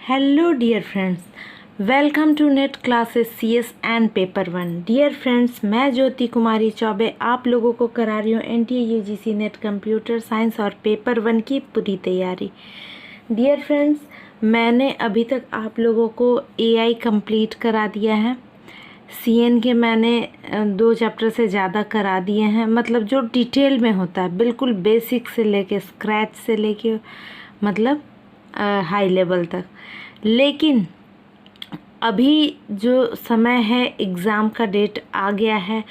Hello dear friends, welcome to NET classes CS and paper 1। Dear friends, मैं ज्योति कुमारी चौबे आप लोगों को करा रही हूँ NTA UGC net computer science और पेपर 1 की पूरी तैयारी। डियर फ्रेंड्स, मैंने अभी तक आप लोगों को AI कंप्लीट करा दिया है। CN के मैंने 2 चैप्टर से ज़्यादा करा दिए हैं, मतलब जो डिटेल में होता है, बिल्कुल बेसिक से लेके स्क्रैच से लेके मतलब हाई लेवल तक। लेकिन अभी जो समय है, एग्ज़ाम का डेट आ गया है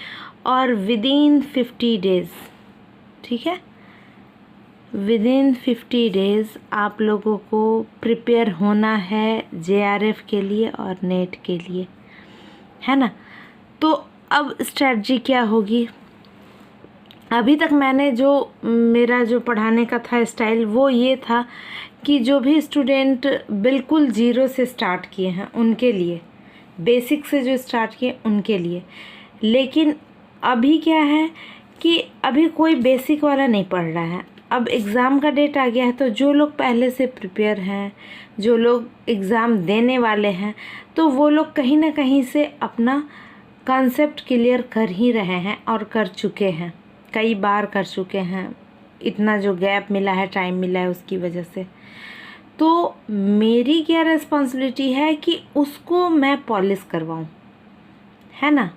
और विदिन 50 डेज़, ठीक है, विदिन 50 डेज़ आप लोगों को प्रिपेयर होना है JRF के लिए और नेट के लिए, है ना। तो अब स्ट्रेटजी क्या होगी? अभी तक मैंने मेरा जो पढ़ाने का था स्टाइल वो ये था कि जो भी स्टूडेंट बिल्कुल ज़ीरो से स्टार्ट किए हैं उनके लिए, बेसिक से जो स्टार्ट किए उनके लिए। लेकिन अभी क्या है कि अभी कोई बेसिक वाला नहीं पढ़ रहा है। अब एग्ज़ाम का डेट आ गया है, तो जो लोग पहले से प्रिपेयर हैं, जो लोग एग्ज़ाम देने वाले हैं, तो वो लोग कहीं ना कहीं से अपना कॉन्सेप्ट क्लियर कर ही रहे हैं और कर चुके हैं, कई बार कर चुके हैं। इतना जो गैप मिला है, टाइम मिला है, उसकी वजह से। तो मेरी क्या रिस्पॉन्सिबिलिटी है कि उसको मैं पॉलिश करवाऊँ, है ना।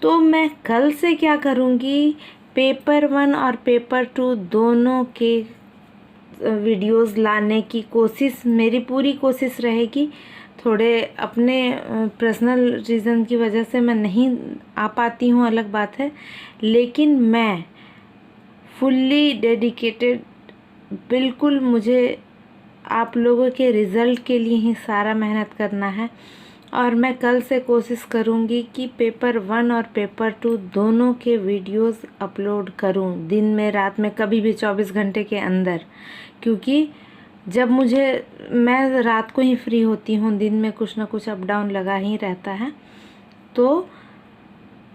तो मैं कल से क्या करूँगी, पेपर 1 और पेपर 2 दोनों के वीडियोस लाने की कोशिश, मेरी पूरी कोशिश रहेगी। थोड़े अपने पर्सनल रीज़न की वजह से मैं नहीं आ पाती हूँ, अलग बात है, लेकिन मैं फुल्ली डेडिकेटेड, बिल्कुल मुझे आप लोगों के रिज़ल्ट के लिए ही सारा मेहनत करना है। और मैं कल से कोशिश करूँगी कि पेपर 1 और पेपर 2 दोनों के वीडियोस अपलोड करूँ, दिन में, रात में, कभी भी 24 घंटे के अंदर। क्योंकि जब मैं रात को ही फ्री होती हूँ, दिन में कुछ ना कुछ अप डाउन लगा ही रहता है, तो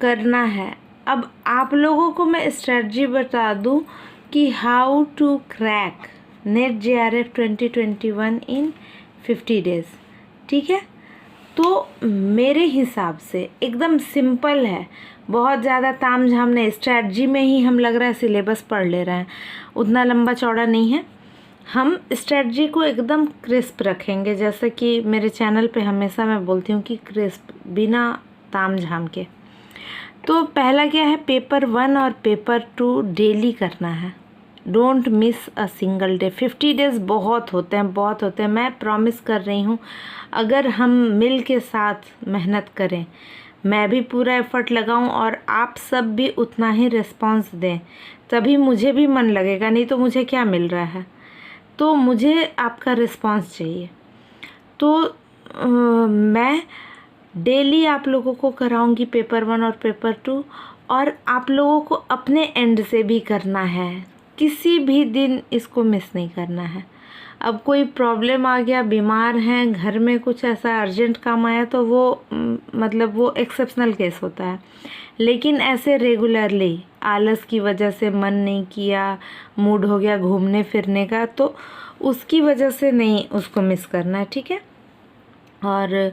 करना है। अब आप लोगों को मैं स्ट्रेटजी बता दूँ कि how to crack NET JRF 2021 in 50 days, ठीक है। तो मेरे हिसाब से एकदम सिंपल है, बहुत ज़्यादा ताम झाम नहीं। स्ट्रेटजी में ही हम लग रहा है सिलेबस पढ़ ले रहे हैं, उतना लंबा चौड़ा नहीं है। हम स्ट्रेटजी को एकदम क्रिस्प रखेंगे, जैसे कि मेरे चैनल पे हमेशा मैं बोलती हूँ कि क्रिस्प, बिना ताम झाम के। तो पहला क्या है, पेपर 1 और पेपर 2 डेली करना है। Don't miss a single day. 50 days बहुत होते हैं, बहुत होते हैं। मैं प्रॉमिस कर रही हूँ, अगर हम मिल के साथ मेहनत करें, मैं भी पूरा एफर्ट लगाऊं और आप सब भी उतना ही रिस्पांस दें, तभी मुझे भी मन लगेगा। नहीं तो मुझे क्या मिल रहा है। तो मुझे आपका रिस्पांस चाहिए। तो मैं डेली आप लोगों को कराऊंगी पेपर 1 और पेपर 2, और आप लोगों को अपने एंड से भी करना है। किसी भी दिन इसको मिस नहीं करना है। अब कोई प्रॉब्लम आ गया, बीमार हैं, घर में कुछ ऐसा अर्जेंट काम आया, तो वो मतलब वो एक्सेप्शनल केस होता है। लेकिन ऐसे रेगुलरली आलस की वजह से मन नहीं किया, मूड हो गया घूमने फिरने का, तो उसकी वजह से नहीं उसको मिस करना है, ठीक है। और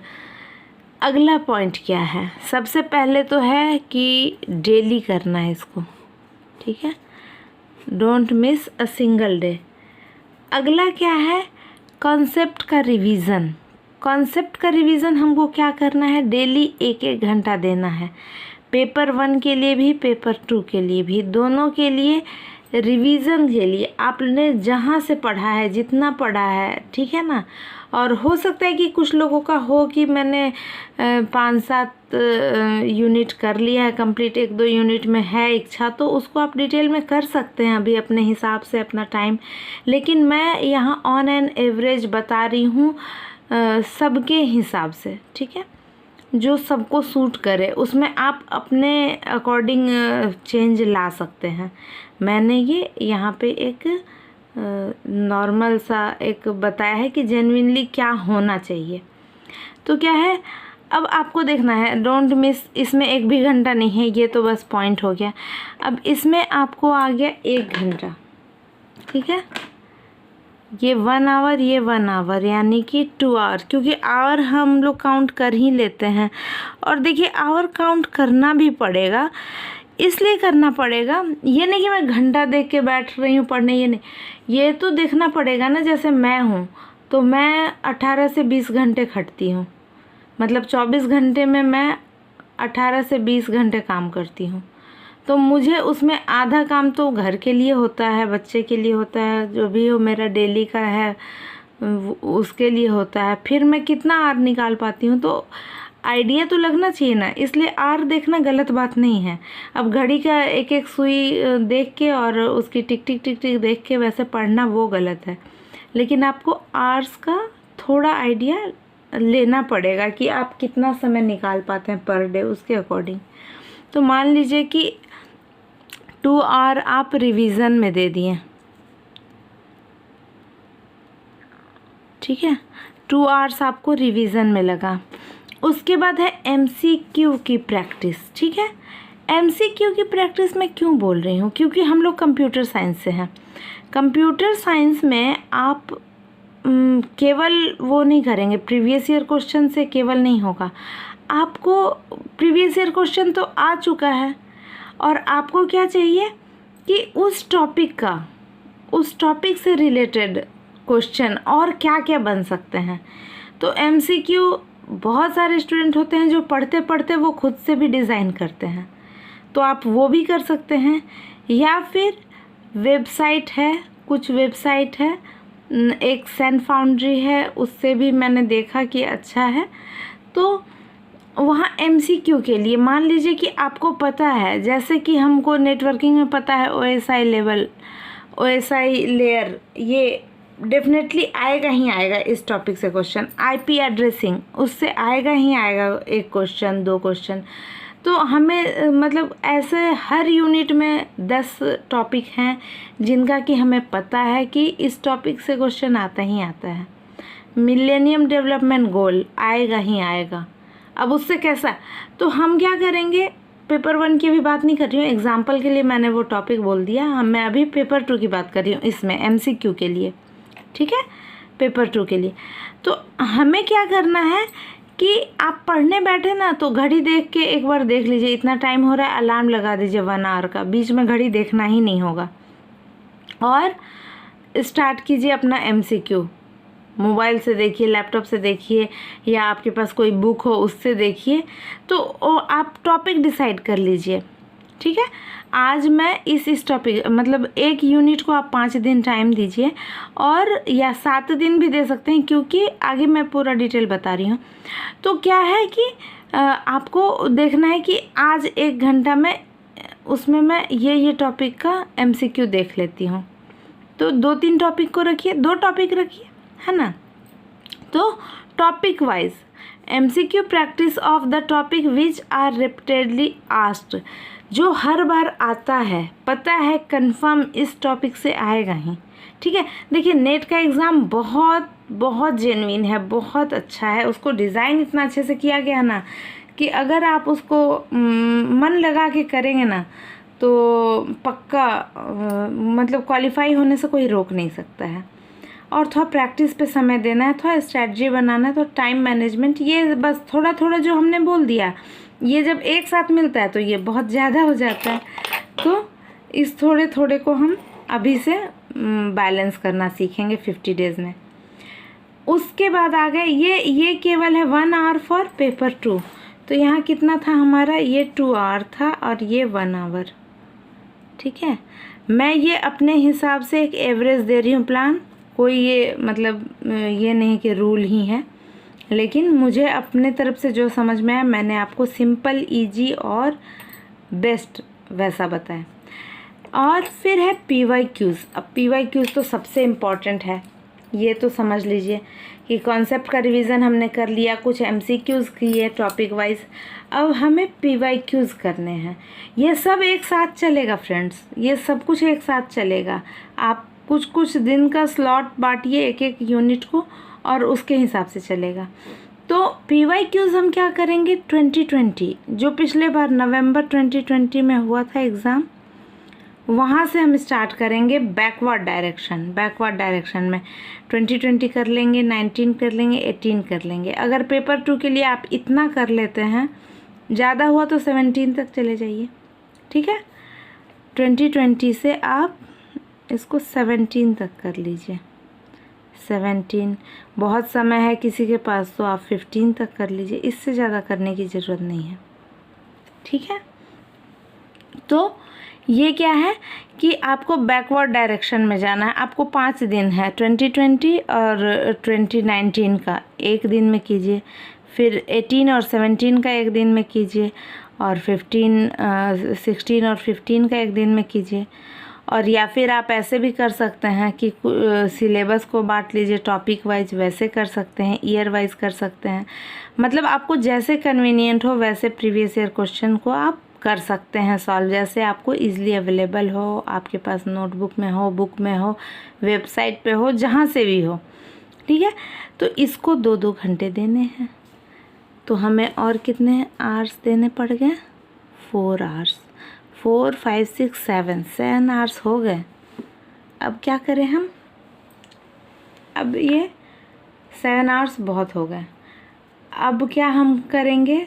अगला पॉइंट क्या है, सबसे पहले तो है कि डेली करना है इसको, ठीक है। Don't miss a single day. अगला क्या है, कॉन्सेप्ट का रिवीजन। कॉन्सेप्ट का रिवीजन हमको क्या करना है, डेली 1-1 घंटा देना है। पेपर 1 के लिए भी, पेपर 2 के लिए भी, दोनों के लिए रिवीजन के लिए आपने जहाँ से पढ़ा है, जितना पढ़ा है, ठीक है ना। और हो सकता है कि कुछ लोगों का हो कि मैंने 5-7 यूनिट कर लिया है कंप्लीट, 1-2 यूनिट में है इच्छा, तो उसको आप डिटेल में कर सकते हैं अभी अपने हिसाब से, अपना टाइम। लेकिन मैं यहाँ ऑन एन एवरेज बता रही हूँ सबके हिसाब से, ठीक है, जो सबको सूट करे। उसमें आप अपने अकॉर्डिंग चेंज ला सकते हैं। मैंने ये यहाँ पे एक नॉर्मल सा एक बताया है कि जेन्युइनली क्या होना चाहिए। तो क्या है, अब आपको देखना है, डोंट मिस। इसमें 1 भी घंटा नहीं है, ये तो बस पॉइंट हो गया। अब इसमें आपको आ गया 1 घंटा, ठीक है। ये 1 आवर, ये 1 आवर, यानी कि 2 आवर, क्योंकि आवर हम लोग काउंट कर ही लेते हैं। और देखिए आवर काउंट करना भी पड़ेगा, इसलिए करना पड़ेगा, ये नहीं कि मैं घंटा देख के बैठ रही हूँ पढ़ने, ये नहीं, ये तो देखना पड़ेगा ना। जैसे मैं हूँ तो मैं 18 से 20 घंटे खटती हूँ, मतलब 24 घंटे में मैं 18 से 20 घंटे काम करती हूँ। तो मुझे उसमें आधा काम तो घर के लिए होता है, बच्चे के लिए होता है, जो भी हो मेरा डेली का है उसके लिए होता है। फिर मैं कितना आर निकाल पाती हूँ, तो आइडिया तो लगना चाहिए ना, इसलिए आर देखना गलत बात नहीं है। अब घड़ी का एक एक सुई देख के और उसकी टिक टिक टिक टिक देख के वैसे पढ़ना वो गलत है। लेकिन आपको आर्स का थोड़ा आइडिया लेना पड़ेगा कि आप कितना समय निकाल पाते हैं पर डे, उसके अकॉर्डिंग। तो मान लीजिए कि 2 आवर आप रिवीजन में दे दिए, ठीक है, 2 आवर्स आपको रिवीजन में लगा। उसके बाद है MCQ की प्रैक्टिस, ठीक है। MCQ की प्रैक्टिस मैं क्यों बोल रही हूँ, क्योंकि हम लोग कंप्यूटर साइंस से हैं। कंप्यूटर साइंस में आप केवल वो नहीं करेंगे, प्रीवियस ईयर क्वेश्चन से केवल नहीं होगा। आपको प्रीवियस ईयर क्वेश्चन तो आ चुका है, और आपको क्या चाहिए कि उस टॉपिक से रिलेटेड क्वेश्चन और क्या क्या बन सकते हैं। तो MCQ बहुत सारे स्टूडेंट होते हैं जो पढ़ते पढ़ते वो खुद से भी डिज़ाइन करते हैं, तो आप वो भी कर सकते हैं। या फिर वेबसाइट है, कुछ वेबसाइट है, एक सेन फाउंड्री है, उससे भी मैंने देखा कि अच्छा है। तो वहाँ MCQ के लिए मान लीजिए कि आपको पता है, जैसे कि हमको नेटवर्किंग में पता है OSI लेवल, OSI लेयर, ये डेफिनेटली आएगा ही आएगा इस टॉपिक से क्वेश्चन। IP एड्रेसिंग, उससे आएगा ही आएगा एक क्वेश्चन, 2 क्वेश्चन। तो हमें मतलब ऐसे हर यूनिट में 10 टॉपिक हैं जिनका कि हमें पता है कि इस टॉपिक से क्वेश्चन आता ही आता है। मिलेनियम डेवलपमेंट गोल आएगा ही आएगा। अब उससे कैसा, तो हम क्या करेंगे, पेपर 1 की भी बात नहीं कर रही हूँ, एग्जाम्पल के लिए मैंने वो टॉपिक बोल दिया। मैं अभी पेपर 2 की बात कर रही हूँ, इसमें MCQ के लिए, ठीक है, पेपर 2 के लिए। तो हमें क्या करना है कि आप पढ़ने बैठे ना तो घड़ी देख के एक बार देख लीजिए, इतना टाइम हो रहा है, अलार्म लगा दीजिए 1 आवर का, बीच में घड़ी देखना ही नहीं होगा, और स्टार्ट कीजिए अपना MCQ। मोबाइल से देखिए, लैपटॉप से देखिए, या आपके पास कोई बुक हो उससे देखिए। तो आप टॉपिक डिसाइड कर लीजिए, ठीक है। आज मैं इस टॉपिक, मतलब एक यूनिट को आप 5 दिन टाइम दीजिए, और या 7 दिन भी दे सकते हैं, क्योंकि आगे मैं पूरा डिटेल बता रही हूँ। तो क्या है कि आपको देखना है कि आज 1 घंटा में उसमें मैं ये टॉपिक का MCQ देख लेती हूँ। तो 2-3 टॉपिक को रखिए, 2 टॉपिक रखिए, है ना। तो topic wise MCQ practice of the topic which are repeatedly asked, जो हर बार आता है, पता है कंफर्म इस टॉपिक से आएगा ही, ठीक है। देखिए नेट का एग्ज़ाम बहुत बहुत जेन्युइन है, बहुत अच्छा है, उसको डिज़ाइन इतना अच्छे से किया गया ना कि अगर आप उसको मन लगा के करेंगे ना तो पक्का मतलब क्वालिफाई होने से कोई रोक नहीं सकता है। और थोड़ा प्रैक्टिस पे समय देना है, थोड़ा स्ट्रेटजी बनाना है, तो टाइम मैनेजमेंट, ये बस थोड़ा थोड़ा जो हमने बोल दिया, ये जब एक साथ मिलता है तो ये बहुत ज़्यादा हो जाता है। तो इस थोड़े थोड़े को हम अभी से बैलेंस करना सीखेंगे 50 डेज़ में। उसके बाद आ गए ये केवल है 1 आवर फॉर पेपर 2। तो यहाँ कितना था हमारा, ये 2 आवर था और ये 1 आवर, ठीक है। मैं ये अपने हिसाब से एक एवरेज दे रही हूँ प्लान, कोई ये मतलब ये नहीं कि रूल ही है, लेकिन मुझे अपने तरफ से जो समझ में आया मैंने आपको सिंपल, इजी और बेस्ट वैसा बताया। और फिर है PYQs। अब PYQs तो सबसे इम्पॉर्टेंट है, ये तो समझ लीजिए कि कॉन्सेप्ट का रिवीजन हमने कर लिया, कुछ MCQs किए टॉपिक वाइज, अब हमें PYQs करने हैं। ये सब एक साथ चलेगा फ्रेंड्स, ये सब कुछ एक साथ चलेगा। आप कुछ कुछ दिन का स्लॉट बांटिए एक एक यूनिट को, और उसके हिसाब से चलेगा। तो PYQs हम क्या करेंगे, 2020 जो पिछले बार नवंबर 2020 में हुआ था एग्ज़ाम, वहाँ से हम स्टार्ट करेंगे बैकवर्ड डायरेक्शन में 20 कर लेंगे, 19 कर लेंगे, 18 कर लेंगे। अगर पेपर 2 के लिए आप इतना कर लेते हैं, ज़्यादा हुआ तो 17 तक चले जाइए, ठीक है। 20 से आप इसको 17 तक कर लीजिए। 17 बहुत समय है किसी के पास तो आप 15 तक कर लीजिए, इससे ज़्यादा करने की ज़रूरत नहीं है, ठीक है। तो ये क्या है कि आपको बैकवर्ड डायरेक्शन में जाना है। आपको 5 दिन है, 2020 और 2019 का एक दिन में कीजिए, फिर 18 और 17 का एक दिन में कीजिए, और 16 और 15 का एक दिन में कीजिए। और या फिर आप ऐसे भी कर सकते हैं कि सिलेबस को बांट लीजिए टॉपिक वाइज, वैसे कर सकते हैं, ईयर वाइज कर सकते हैं। मतलब आपको जैसे कन्वीनियंट हो वैसे प्रीवियस ईयर क्वेश्चन को आप कर सकते हैं सॉल्व, जैसे आपको इजीली अवेलेबल हो, आपके पास नोटबुक में हो, बुक में हो, वेबसाइट पे हो, जहाँ से भी हो, ठीक है। तो इसको 2-2 घंटे देने हैं। तो हमें और कितने आवर्स देने पड़ गए? 4 आवर्स। 4, 5, 6, 7 आवर्स हो गए। अब क्या करें हम? अब ये 7 आवर्स बहुत हो गए। अब क्या हम करेंगे?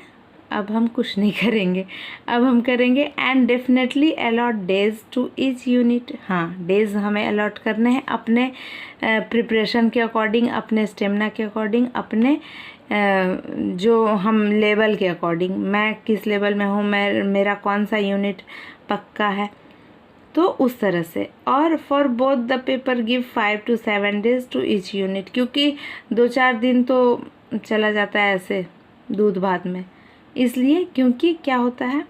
अब हम कुछ नहीं करेंगे। अब हम करेंगे and definitely allot days to each unit. हाँ, डेज हमें अलॉट करने हैं अपने प्रिपरेशन के अकॉर्डिंग, अपने स्टेमिना के अकॉर्डिंग, अपने जो हम लेवल के अकॉर्डिंग। मैं किस लेवल में हूँ, मेरा कौन सा यूनिट पक्का है, तो उस तरह से। और for both the paper give 5 to 7 days to each unit, क्योंकि 2-4 दिन तो चला जाता है ऐसे दूध भात में। इसलिए क्योंकि क्या होता है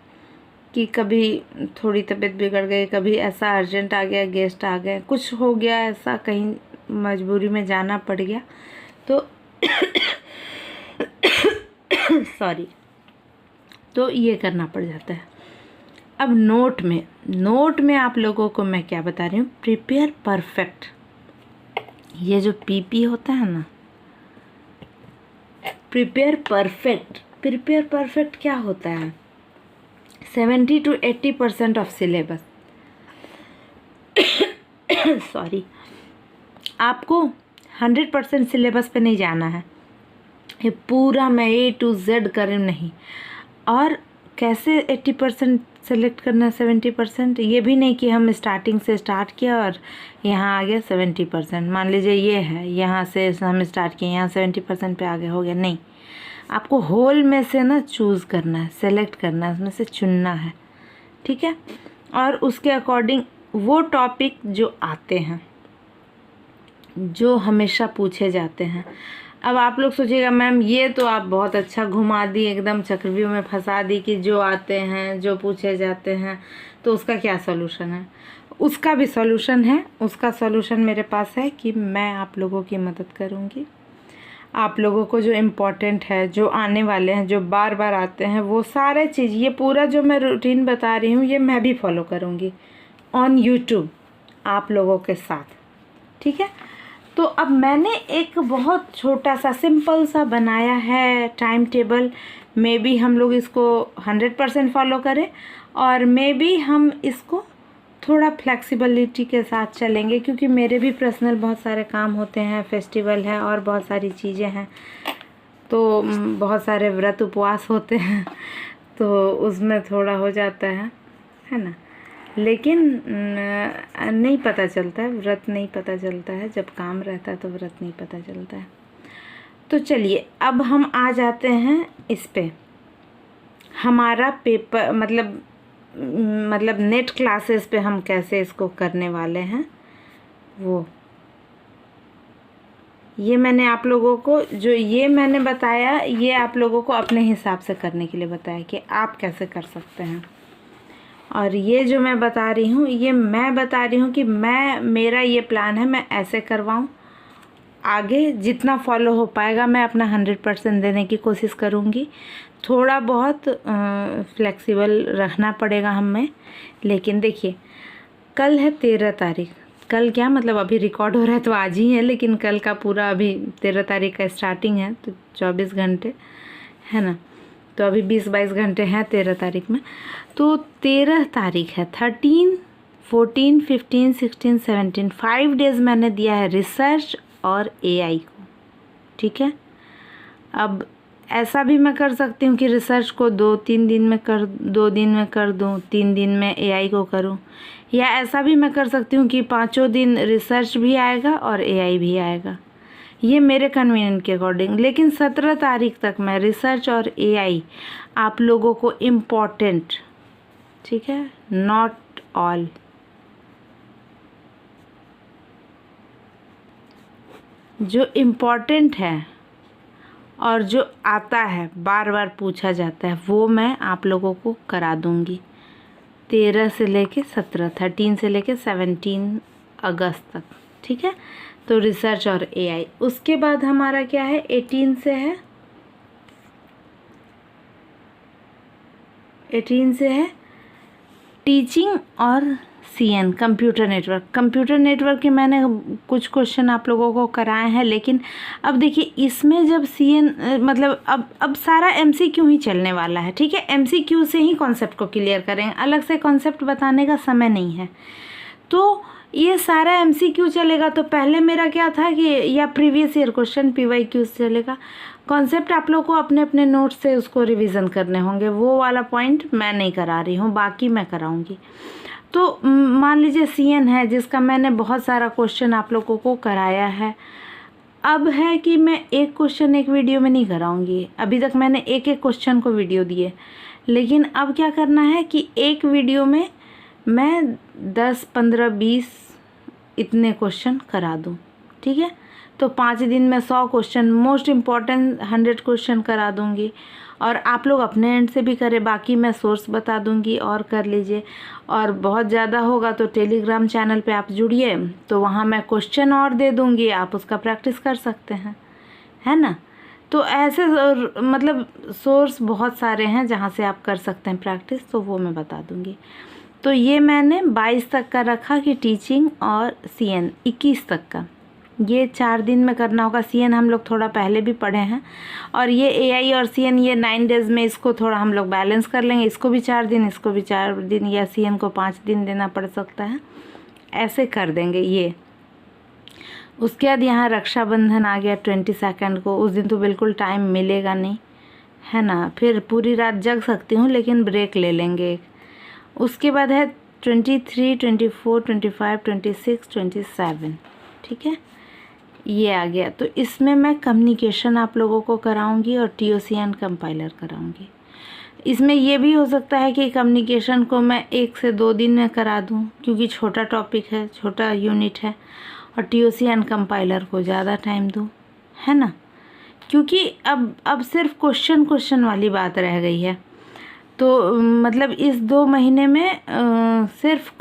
कि कभी थोड़ी तबीयत बिगड़ गई, कभी ऐसा अर्जेंट आ गया, गेस्ट आ गए, कुछ हो गया ऐसा, कहीं मजबूरी में जाना पड़ गया, तो सॉरी, तो ये करना पड़ जाता है। अब नोट में आप लोगों को मैं क्या बता रही हूँ, प्रिपेयर परफेक्ट। ये जो पीपी होता है ना, प्रिपेयर परफेक्ट क्या होता है? 70 to 80% ऑफ सिलेबस। सॉरी, आपको 100% सिलेबस पे नहीं जाना है। ये पूरा मैं A to Z करूँ नहीं। और कैसे 80% सेलेक्ट करना है, 70%? ये भी नहीं कि हम स्टार्टिंग से स्टार्ट किया और यहाँ आ गया 70%। मान लीजिए ये है, यहाँ से हम स्टार्ट किए, यहाँ 70% पे आगे हो गया, नहीं। आपको होल में से ना चूज़ करना है, सेलेक्ट करना है, उसमें से चुनना है, ठीक है। और उसके अकॉर्डिंग वो टॉपिक जो आते हैं, जो हमेशा पूछे जाते हैं। अब आप लोग सोचिएगा मैम ये तो आप बहुत अच्छा घुमा दी, एकदम चक्रव्यूह में फंसा दी कि जो आते हैं, जो पूछे जाते हैं, तो उसका क्या सॉल्यूशन है? उसका भी सॉल्यूशन है। उसका सॉल्यूशन मेरे पास है कि मैं आप लोगों की मदद करूँगी। आप लोगों को जो इम्पोर्टेंट है, जो आने वाले हैं, जो बार बार आते हैं, वो सारे चीज़, ये पूरा जो मैं रूटीन बता रही हूँ, ये मैं भी फॉलो करूँगी ऑन यूट्यूब आप लोगों के साथ, ठीक है। तो अब मैंने एक बहुत छोटा सा सिंपल सा बनाया है टाइम टेबल। मे बी हम लोग इसको 100% फॉलो करें, और मे बी हम इसको थोड़ा फ्लेक्सिबिलिटी के साथ चलेंगे, क्योंकि मेरे भी पर्सनल बहुत सारे काम होते हैं, फेस्टिवल है और बहुत सारी चीज़ें हैं, तो बहुत सारे व्रत उपवास होते हैं, तो उसमें थोड़ा हो जाता है ना। लेकिन नहीं पता चलता है, व्रत नहीं पता चलता है, जब काम रहता है तो व्रत नहीं पता चलता है। तो चलिए अब हम आ जाते हैं इस पे, हमारा पेपर मतलब नेट क्लासेस पे हम कैसे इसको करने वाले हैं। वो ये मैंने आप लोगों को जो ये मैंने बताया, ये आप लोगों को अपने हिसाब से करने के लिए बताया कि आप कैसे कर सकते हैं। और ये जो मैं बता रही हूँ, ये मैं बता रही हूँ कि मेरा ये प्लान है, मैं ऐसे करवाऊँ। आगे जितना फॉलो हो पाएगा मैं अपना 100% देने की कोशिश करूँगी। थोड़ा बहुत फ्लेक्सिबल रखना पड़ेगा हमें। लेकिन देखिए, कल है 13 तारीख। कल क्या मतलब, अभी रिकॉर्ड हो रहा है तो आज ही है, लेकिन कल का पूरा अभी 13 तारीख का स्टार्टिंग है, तो 24 घंटे है ना, तो अभी 20-22 घंटे हैं 13 तारीख में। तो 13 तारीख है, 13, 14, 15, 16, 17 5 डेज़ मैंने दिया है रिसर्च और एआई को, ठीक है। अब ऐसा भी मैं कर सकती हूँ कि रिसर्च को 2-3 दिन में कर 2 दिन में कर दूँ, 3 दिन में एआई को करूँ, या ऐसा भी मैं कर सकती हूँ कि 5 दिन रिसर्च भी आएगा और एआई भी आएगा, ये मेरे कन्वीनियंट के अकॉर्डिंग। लेकिन 17 तारीख तक मैं रिसर्च और एआई आप लोगों को इम्पॉर्टेंट, ठीक है, नॉट ऑल, जो इम्पॉर्टेंट है और जो आता है बार बार पूछा जाता है वो मैं आप लोगों को करा दूंगी 13 से लेके 17, 13 से लेके 17 अगस्त तक, ठीक है। तो रिसर्च और एआई। उसके बाद हमारा क्या है, 18 से है, 18 से है टीचिंग और CN computer network. Computer network के मैंने कुछ क्वेश्चन आप लोगों को कराए हैं, लेकिन अब देखिए इसमें जब सीएन मतलब अब सारा एमसीक्यू ही चलने वाला है, ठीक है। एमसीक्यू से ही कॉन्सेप्ट को क्लियर करेंगे, अलग से कॉन्सेप्ट बताने का समय नहीं है। तो ये सारा एमसीक्यू चलेगा। तो पहले मेरा क्या था कि या प्रीवियस ईयर क्वेश्चन पीवाईक्यू चलेगा। कॉन्सेप्ट आप लोग को अपने अपने नोट्स से उसको रिवीजन करने होंगे, वो वाला पॉइंट मैं नहीं करा रही हूँ, बाकी मैं कराऊंगी। तो मान लीजिए सीएन है जिसका मैंने बहुत सारा क्वेश्चन आप लोगों को कराया है। अब है कि मैं एक क्वेश्चन एक वीडियो में नहीं कराऊंगी, अभी तक मैंने एक एक क्वेश्चन को वीडियो दिए, लेकिन अब क्या करना है कि एक वीडियो में मैं 10, 15, 20 इतने क्वेश्चन करा दूं, ठीक है। तो 5 दिन में 100 क्वेश्चन, मोस्ट इम्पॉर्टेंट 100 क्वेश्चन करा दूंगी, और आप लोग अपने एंड से भी करें, बाकी मैं सोर्स बता दूंगी और कर लीजिए। और बहुत ज़्यादा होगा तो टेलीग्राम चैनल पे आप जुड़िए, तो वहाँ मैं क्वेश्चन और दे दूंगी, आप उसका प्रैक्टिस कर सकते हैं, है ना। तो ऐसे मतलब सोर्स बहुत सारे हैं जहाँ से आप कर सकते हैं प्रैक्टिस, तो वो मैं बता दूंगी। तो ये मैंने 22 तक का रखा कि टीचिंग और सीएन 21 तक का, ये 4 दिन में करना होगा। सीएन हम लोग थोड़ा पहले भी पढ़े हैं, और ये एआई और सीएन ये 9 डेज़ में इसको थोड़ा हम लोग बैलेंस कर लेंगे, इसको भी 4 दिन, इसको भी 4 दिन, या सीएन को 5 दिन देना पड़ सकता है, ऐसे कर देंगे ये। उसके बाद यहाँ रक्षाबंधन आ गया 22 को, उस दिन तो बिल्कुल टाइम मिलेगा नहीं, है ना। फिर पूरी रात जग सकती हूँ लेकिन ब्रेक ले लेंगे। उसके बाद है 23, 24, 25, 26, 27, ठीक है, ये आ गया। तो इसमें मैं कम्युनिकेशन आप लोगों को कराऊंगी और टीओसीएन कंपाइलर कराऊंगी। इसमें ये भी हो सकता है कि कम्युनिकेशन को मैं 1 से 2 दिन में करा दूं, क्योंकि छोटा टॉपिक है, छोटा यूनिट है, और टीओसीएन कंपाइलर को ज़्यादा टाइम दूं, है ना। क्योंकि अब सिर्फ क्वेश्चन वाली बात रह गई है। तो मतलब इस 2 महीने में सिर्फ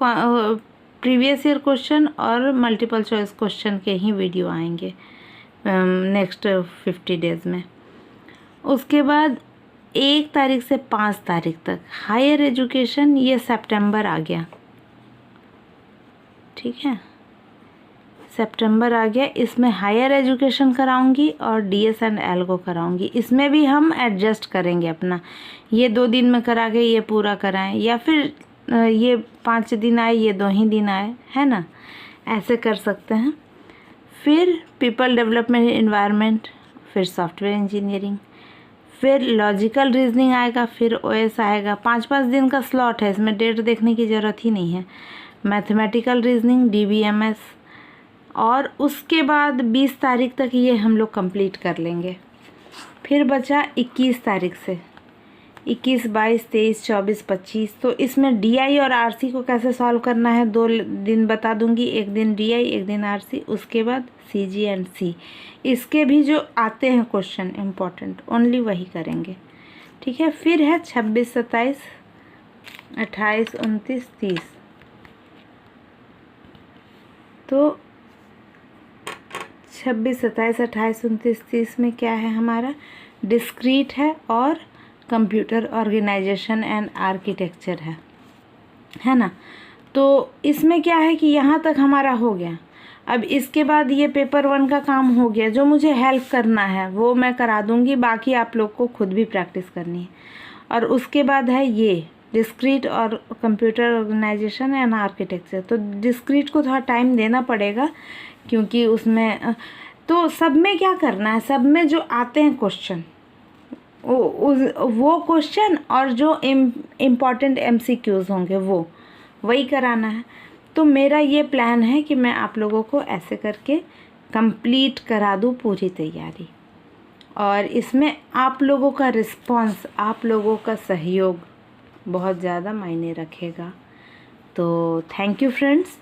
प्रीवियस ईयर क्वेश्चन और मल्टीपल चॉइस क्वेश्चन के ही वीडियो आएंगे नेक्स्ट 50 डेज़ में। उसके बाद 1 तारीख से 5 तारीख तक हायर एजुकेशन, ये सितंबर आ गया, ठीक है, सितंबर आ गया। इसमें हायर एजुकेशन कराऊंगी और DSNL को कराऊंगी। इसमें भी हम एडजस्ट करेंगे अपना, ये 2 दिन में करा के ये पूरा कराएं, या फिर ये 5 दिन आए, ये 2 ही दिन आए, है ना, ऐसे कर सकते हैं। फिर पीपल डेवलपमेंट एनवायरनमेंट, फिर सॉफ्टवेयर इंजीनियरिंग, फिर लॉजिकल रीजनिंग आएगा, फिर OS आएगा। 5-5 दिन का स्लॉट है, इसमें डेट देखने की ज़रूरत ही नहीं है। मैथमेटिकल रीजनिंग, DBMS, और उसके बाद 20 तारीख तक ये हम लोग कंप्लीट कर लेंगे। फिर बचा 21 तारीख से, 21, 22, 23, 24, 25। तो इसमें DI और RC को कैसे सॉल्व करना है 2 दिन बता दूंगी, 1 दिन DI, 1 दिन RC। उसके बाद CG एंड C, इसके भी जो आते हैं क्वेश्चन इम्पोर्टेंट, ओनली वही करेंगे, ठीक है। फिर है 26, 27, 28, 29, 30। तो 26, 27, 28, 29, 30 में क्या है हमारा, डिस्क्रीट है और कंप्यूटर ऑर्गेनाइजेशन एंड आर्किटेक्चर है ना। तो इसमें क्या है कि यहाँ तक हमारा हो गया। अब इसके बाद ये पेपर 1 का काम हो गया, जो मुझे हेल्प करना है वो मैं करा दूँगी, बाकी आप लोग को खुद भी प्रैक्टिस करनी है। और उसके बाद है ये डिस्क्रीट और कंप्यूटर ऑर्गेनाइजेशन एंड आर्किटेक्चर। तो डिस्क्रीट को थोड़ा टाइम देना पड़ेगा क्योंकि उसमें तो सब में क्या करना है, सब में जो आते हैं क्वेश्चन वो क्वेश्चन और जो इम्पॉर्टेंट MCQs होंगे वो वही कराना है। तो मेरा ये प्लान है कि मैं आप लोगों को ऐसे करके कंप्लीट करा दूँ पूरी तैयारी, और इसमें आप लोगों का रिस्पांस, आप लोगों का सहयोग बहुत ज़्यादा मायने रखेगा। तो थैंक यू फ्रेंड्स,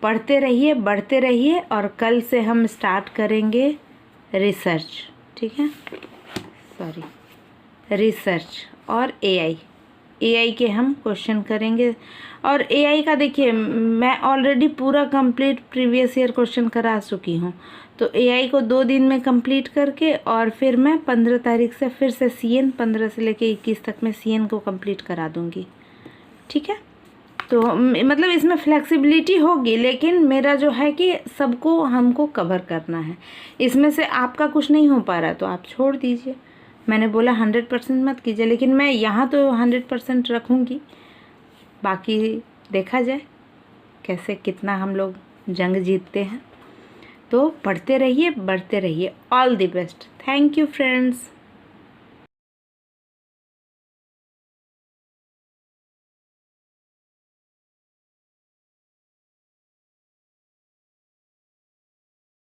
पढ़ते रहिए, बढ़ते रहिए, और कल से हम स्टार्ट करेंगे रिसर्च, ठीक है, सॉरी, रिसर्च और AI के हम क्वेश्चन करेंगे। और AI का देखिए, मैं ऑलरेडी पूरा कंप्लीट प्रीवियस ईयर क्वेश्चन करा चुकी हूँ। तो AI को 2 दिन में कंप्लीट करके और फिर मैं 15 तारीख से फिर से CN 15 से लेके 21 तक में CN को कंप्लीट करा दूँगी, ठीक है। तो मतलब इसमें फ्लेक्सिबिलिटी होगी, लेकिन मेरा जो है कि सबको हमको कवर करना है। इसमें से आपका कुछ नहीं हो पा रहा तो आप छोड़ दीजिए। मैंने बोला 100% मत कीजिए, लेकिन मैं यहाँ तो 100% रखूँगी। बाकी देखा जाए कैसे कितना हम लोग जंग जीतते हैं। तो पढ़ते रहिए, बढ़ते रहिए। All the best. Thank you friends.